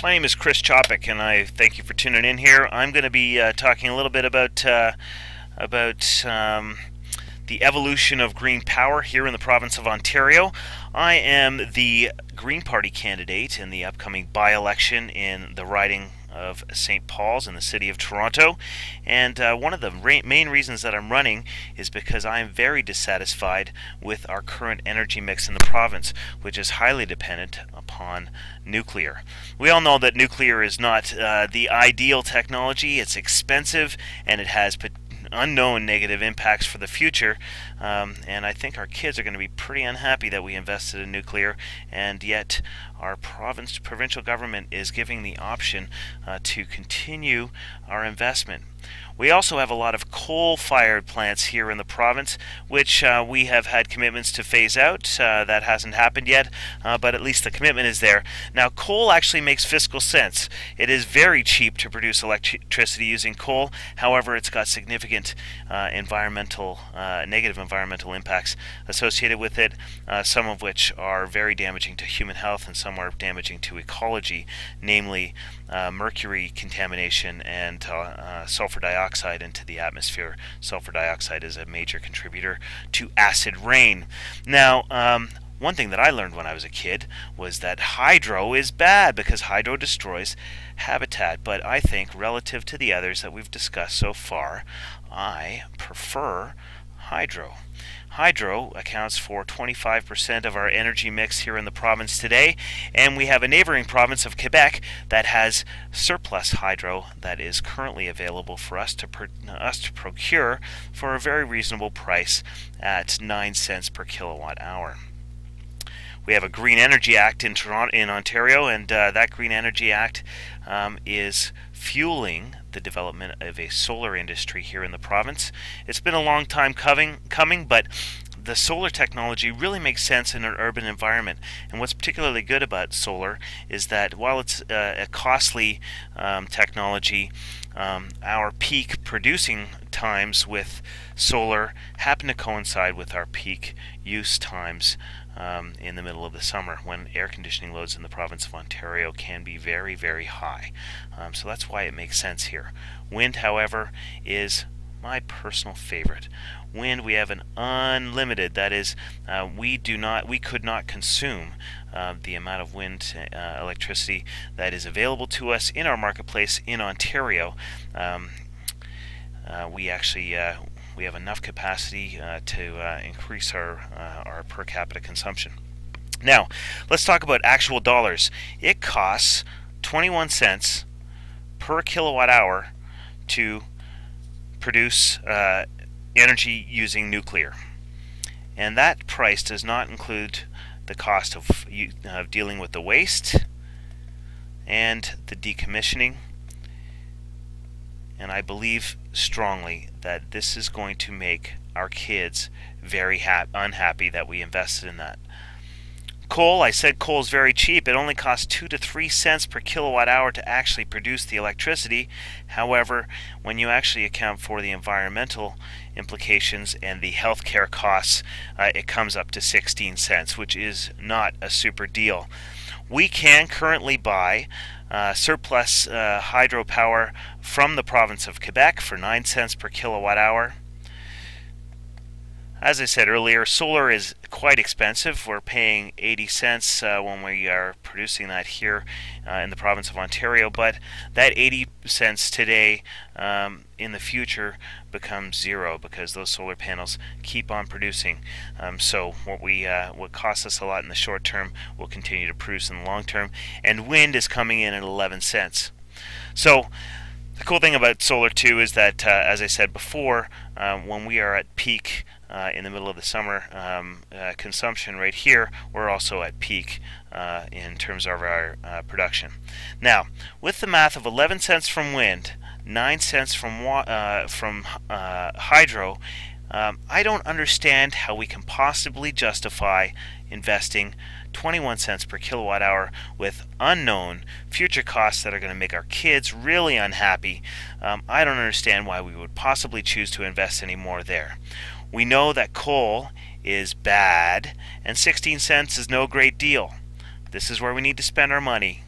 My name is Chris Chopik, and I thank you for tuning in here. I'm going to be talking a little bit about the evolution of green power here in the province of Ontario. I am the Green Party candidate in the upcoming by-election in the riding of St. Paul's in the city of Toronto, and one of the main reasons that I'm running is because I am very dissatisfied with our current energy mix in the province, which is highly dependent upon nuclear. We all know that nuclear is not the ideal technology. It's expensive and it has unknown negative impacts for the future, and I think our kids are going to be pretty unhappy that we invested in nuclear, and yet our provincial government is giving the option to continue our investment. We also have a lot of coal-fired plants here in the province, which we have had commitments to phase out. That hasn't happened yet, but at least the commitment is there. Now, coal actually makes fiscal sense. It is very cheap to produce electricity using coal. However, it's got significant negative environmental impacts associated with it, some of which are very damaging to human health and some are damaging to ecology, namely mercury contamination and sulfur dioxide into the atmosphere. Sulfur dioxide is a major contributor to acid rain. Now, one thing that I learned when I was a kid was that hydro is bad because hydro destroys habitat, but I think relative to the others that we've discussed so far, I prefer hydro. Hydro accounts for 25% of our energy mix here in the province today, and we have a neighboring province of Quebec that has surplus hydro that is currently available for us to procure for a very reasonable price at 9 cents per kilowatt hour. We have a Green Energy Act in Ontario, and that Green Energy Act is fueling the development of a solar industry here in the province. It's been a long time coming, but the solar technology really makes sense in an urban environment. And what's particularly good about solar is that while it's a costly technology, our peak producing times with solar happen to coincide with our peak use times in the middle of the summer, when air conditioning loads in the province of Ontario can be very, very high. So that's why it makes sense here. Wind, however, is my personal favorite. Wind, we have an unlimited, that is, we could not consume the amount of wind electricity that is available to us in our marketplace in Ontario. We have enough capacity to increase our per capita consumption. Now, let's talk about actual dollars. It costs 21 cents per kilowatt hour to produce energy using nuclear. And that price does not include the cost of dealing with the waste and the decommissioning. And I believe strongly that this is going to make our kids very unhappy that we invested in that. Coal, I said coal is very cheap. It only costs 2 to 3 cents per kilowatt hour to actually produce the electricity. However, when you actually account for the environmental implications and the healthcare costs, it comes up to 16 cents, which is not a super deal. We can currently buy surplus hydropower from the province of Quebec for 9 cents per kilowatt hour. As I said earlier, solar is quite expensive. We're paying 80 cents when we are producing that here in the province of Ontario, but that 80 cents today in the future becomes zero because those solar panels keep on producing. So what costs us a lot in the short term will continue to produce in the long term, and wind is coming in at 11 cents. So the cool thing about solar too is that, as I said before, when we are at peak in the middle of the summer consumption right here, we're also at peak in terms of our production. Now, with the math of 11 cents from wind, 9 cents from hydro, I don't understand how we can possibly justify investing 21 cents per kilowatt hour with unknown future costs that are going to make our kids really unhappy. I don't understand why we would possibly choose to invest any more there. We know that coal is bad, and 16 cents is no great deal. This is where we need to spend our money.